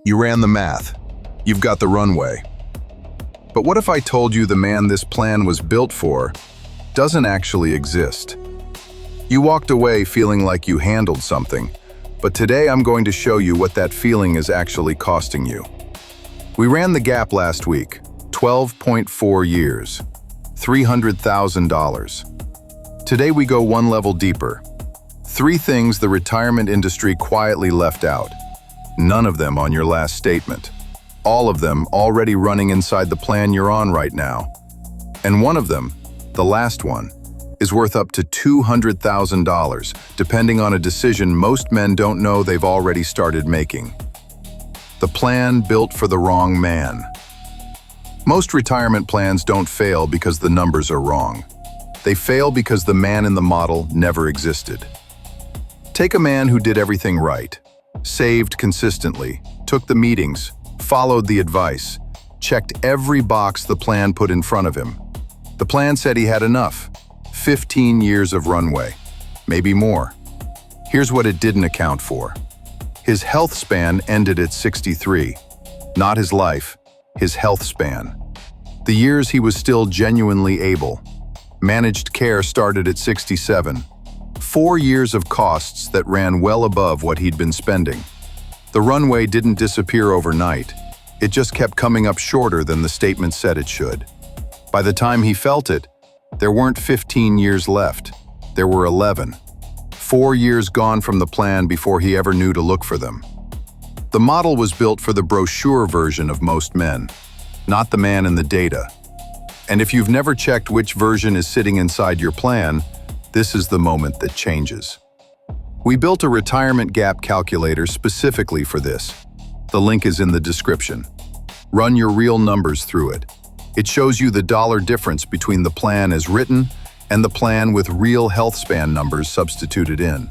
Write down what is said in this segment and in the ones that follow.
You ran the math. You've got the runway. But what if I told you the man this plan was built for doesn't actually exist? You walked away feeling like you handled something, but today I'm going to show you what that feeling is actually costing you. We ran the gap last week, 12.4 years, $300,000. Today we go one level deeper. 3 things the retirement industry quietly left out. None of them on your last statement. All of them already running inside the plan you're on right now. And one of them, the last one, is worth up to $200,000, depending on a decision most men don't know they've already started making. The plan built for the wrong man. Most retirement plans don't fail because the numbers are wrong. They fail because the man in the model never existed. Take a man who did everything right, saved consistently, took the meetings, followed the advice, checked every box the plan put in front of him. The plan said he had enough, 15 years of runway, maybe more. Here's what it didn't account for. His health span ended at 63. Not his life, his health span. The years he was still genuinely able. Managed care started at 67. 4 years of costs that ran well above what he'd been spending. The runway didn't disappear overnight. It just kept coming up shorter than the statement said it should. By the time he felt it, there weren't 15 years left. There were 11. 4 years gone from the plan before he ever knew to look for them. The model was built for the brochure version of most men, not the man in the data. And if you've never checked which version is sitting inside your plan, this is the moment that changes. We built a retirement gap calculator specifically for this. The link is in the description. Run your real numbers through it. It shows you the dollar difference between the plan as written and the plan with real health span numbers substituted in.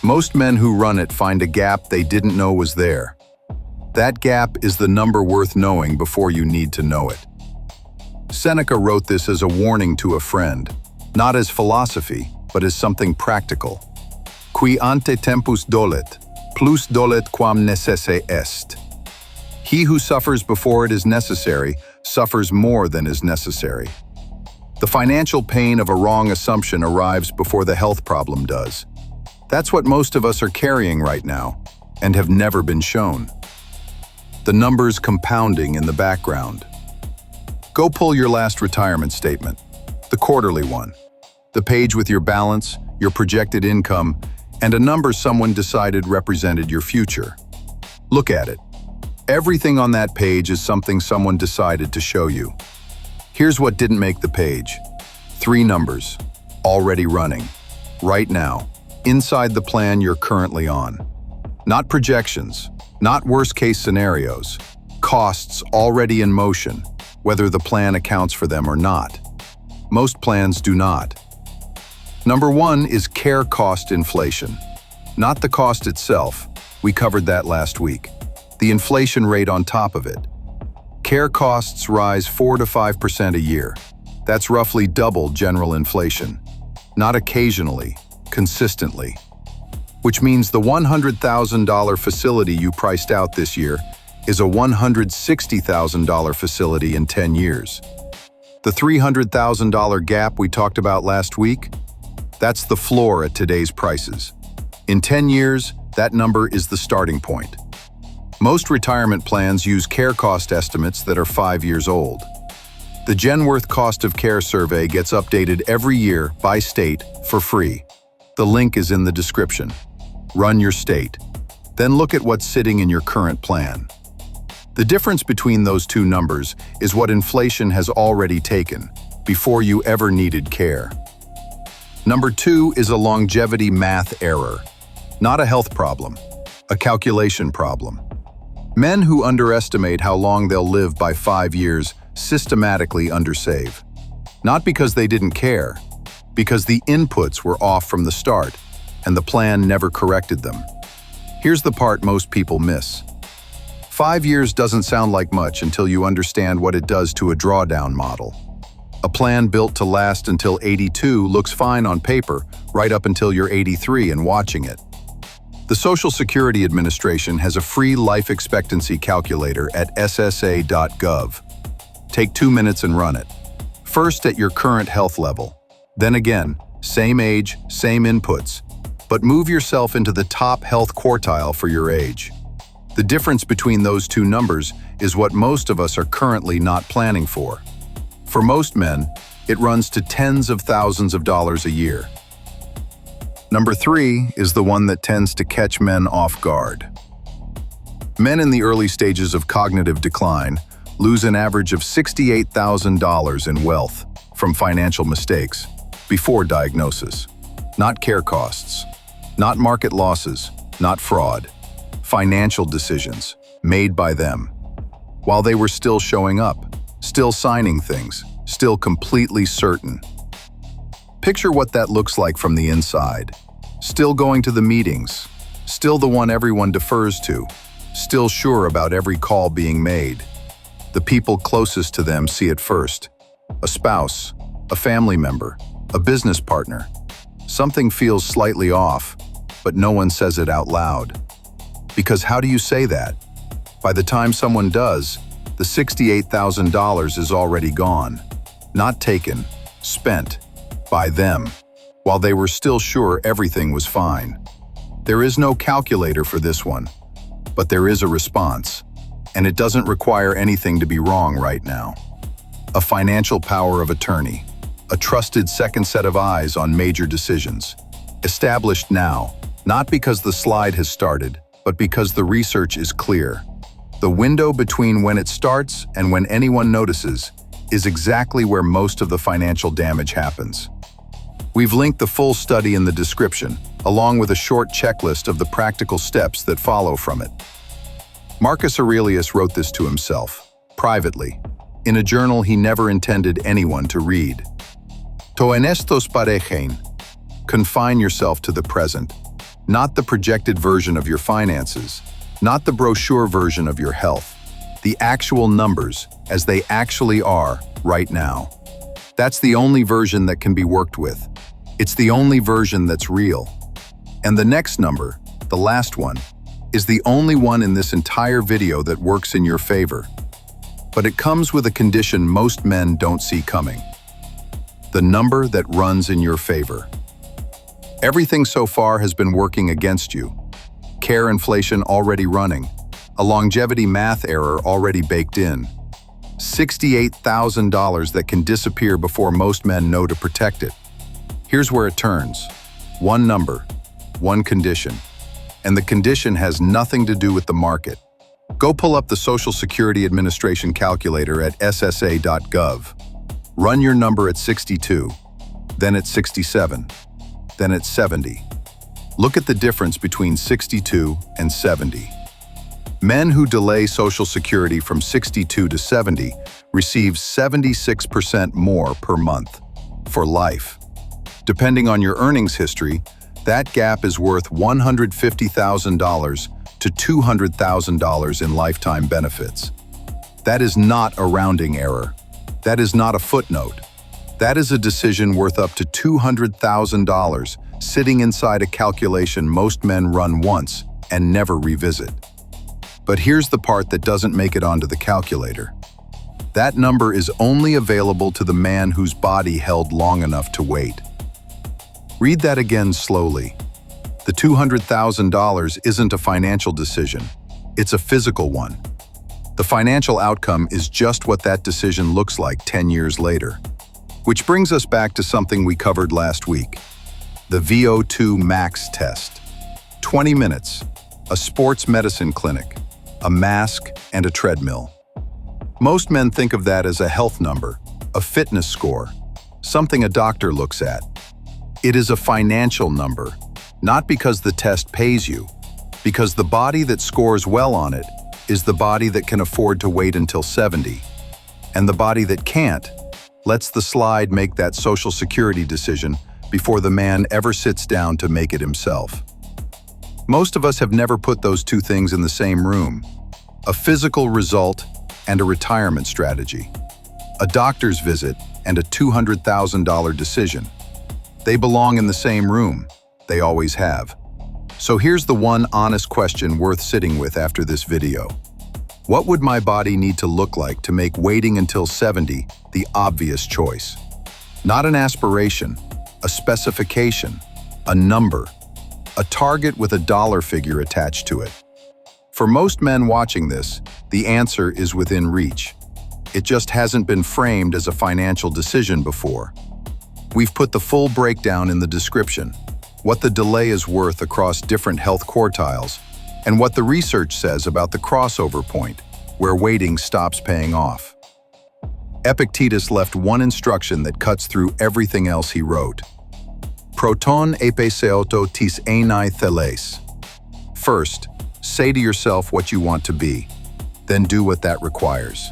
Most men who run it find a gap they didn't know was there. That gap is the number worth knowing before you need to know it. Seneca wrote this as a warning to a friend, not as philosophy, but as something practical. Qui ante tempus dolet, plus dolet quam necesse est. He who suffers before it is necessary suffers more than is necessary. The financial pain of a wrong assumption arrives before the health problem does. That's what most of us are carrying right now, and have never been shown. The numbers compounding in the background. Go pull your last retirement statement, the quarterly one, the page with your balance, your projected income, and a number someone decided represented your future. Look at it. Everything on that page is something someone decided to show you. Here's what didn't make the page. 3 numbers, already running, right now, inside the plan you're currently on. Not projections, not worst-case scenarios, costs already in motion, whether the plan accounts for them or not. Most plans do not. Number 1 is care cost inflation. Not the cost itself, we covered that last week. The inflation rate on top of it. Care costs rise 4 to 5% a year. That's roughly double general inflation. Not occasionally, consistently. Which means the $100,000 facility you priced out this year is a $160,000 facility in 10 years. The $300,000 gap we talked about last week, that's the floor at today's prices. In 10 years, that number is the starting point. Most retirement plans use care cost estimates that are 5 years old. The Genworth Cost of Care Survey gets updated every year by state for free. The link is in the description. Run your state. Then look at what's sitting in your current plan. The difference between those 2 numbers is what inflation has already taken before you ever needed care. Number 2 is a longevity math error. Not a health problem, a calculation problem. Men who underestimate how long they'll live by 5 years systematically undersave. Not because they didn't care, because the inputs were off from the start, and the plan never corrected them. Here's the part most people miss. 5 years doesn't sound like much until you understand what it does to a drawdown model. A plan built to last until 82 looks fine on paper, right up until you're 83 and watching it. The Social Security Administration has a free life expectancy calculator at ssa.gov. Take 2 minutes and run it. First at your current health level. Then again, same age, same inputs, but move yourself into the top health quartile for your age. The difference between those two numbers is what most of us are currently not planning for. For most men, it runs to tens of thousands of dollars a year. Number 3 is the one that tends to catch men off guard. Men in the early stages of cognitive decline lose an average of $68,000 in wealth from financial mistakes before diagnosis. Not care costs, not market losses, not fraud. Financial decisions made by them. While they were still showing up, still signing things, still completely certain. Picture what that looks like from the inside. Still going to the meetings, still the one everyone defers to, still sure about every call being made. The people closest to them see it first. A spouse, a family member, a business partner. Something feels slightly off, but no one says it out loud. Because how do you say that? By the time someone does, the $68,000 is already gone. Not taken, spent, by them, while they were still sure everything was fine. There is no calculator for this one, but there is a response, and it doesn't require anything to be wrong right now. A financial power of attorney, a trusted second set of eyes on major decisions. Established now, not because the slide has started, but because the research is clear. The window between when it starts and when anyone notices is exactly where most of the financial damage happens. We've linked the full study in the description, along with a short checklist of the practical steps that follow from it. Marcus Aurelius wrote this to himself, privately, in a journal he never intended anyone to read. To enestos paregen, confine yourself to the present, not the projected version of your finances, not the brochure version of your health, the actual numbers as they actually are right now. That's the only version that can be worked with. It's the only version that's real. And the next number, the last one, is the only one in this entire video that works in your favor. But it comes with a condition most men don't see coming. The number that runs in your favor. Everything so far has been working against you. Care inflation already running, a longevity math error already baked in. $68,000 that can disappear before most men know to protect it. Here's where it turns. One number, one condition. And the condition has nothing to do with the market. Go pull up the Social Security Administration calculator at ssa.gov. Run your number at 62, then at 67, then at 70. Look at the difference between 62 and 70. Men who delay Social Security from 62 to 70 receive 76% more per month, for life. Depending on your earnings history, that gap is worth $150,000 to $200,000 in lifetime benefits. That is not a rounding error. That is not a footnote. That is a decision worth up to $200,000 sitting inside a calculation most men run once and never revisit. But here's the part that doesn't make it onto the calculator. That number is only available to the man whose body held long enough to wait. Read that again slowly. The $200,000 isn't a financial decision. It's a physical one. The financial outcome is just what that decision looks like 10 years later. Which brings us back to something we covered last week. The VO2 Max test. 20 minutes, a sports medicine clinic, a mask, and a treadmill. Most men think of that as a health number, a fitness score, something a doctor looks at. It is a financial number, not because the test pays you, because the body that scores well on it is the body that can afford to wait until 70. And the body that can't lets the slide make that Social Security decision before the man ever sits down to make it himself. Most of us have never put those two things in the same room, a physical result and a retirement strategy, a doctor's visit and a $200,000 decision. They belong in the same room. They always have. So here's the one honest question worth sitting with after this video. What would my body need to look like to make waiting until 70 the obvious choice? Not an aspiration, a specification, a number, a target with a dollar figure attached to it. For most men watching this, the answer is within reach. It just hasn't been framed as a financial decision before. We've put the full breakdown in the description, what the delay is worth across different health quartiles, and what the research says about the crossover point, where waiting stops paying off. Epictetus left one instruction that cuts through everything else he wrote. Proton epeseoto tis enai theles. First, say to yourself what you want to be, then do what that requires.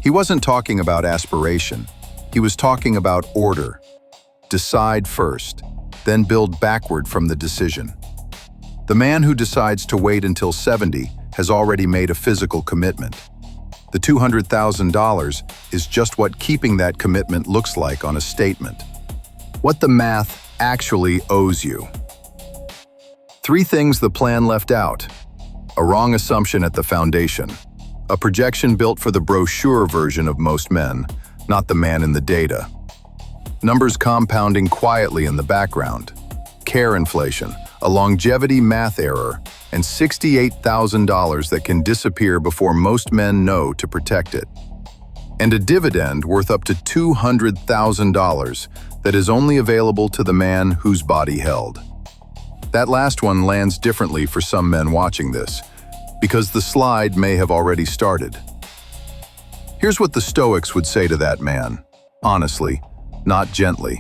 He wasn't talking about aspiration, he was talking about order. Decide first, then build backward from the decision. The man who decides to wait until 70 has already made a physical commitment. The $200,000 is just what keeping that commitment looks like on a statement. What the math actually owes you. 3 things the plan left out. A wrong assumption at the foundation. A projection built for the brochure version of most men, not the man in the data. Numbers compounding quietly in the background. Care inflation, a longevity math error, and $68,000 that can disappear before most men know to protect it. And a dividend worth up to $200,000 that is only available to the man whose body held. That last one lands differently for some men watching this, because the slide may have already started. Here's what the Stoics would say to that man, honestly, not gently.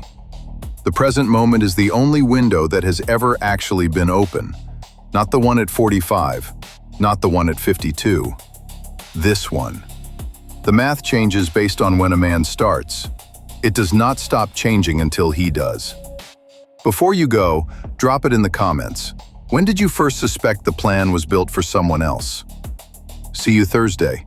The present moment is the only window that has ever actually been open. Not the one at 45, not the one at 52. This one. The math changes based on when a man starts. It does not stop changing until he does. Before you go, drop it in the comments. When did you first suspect the plan was built for someone else? See you Thursday.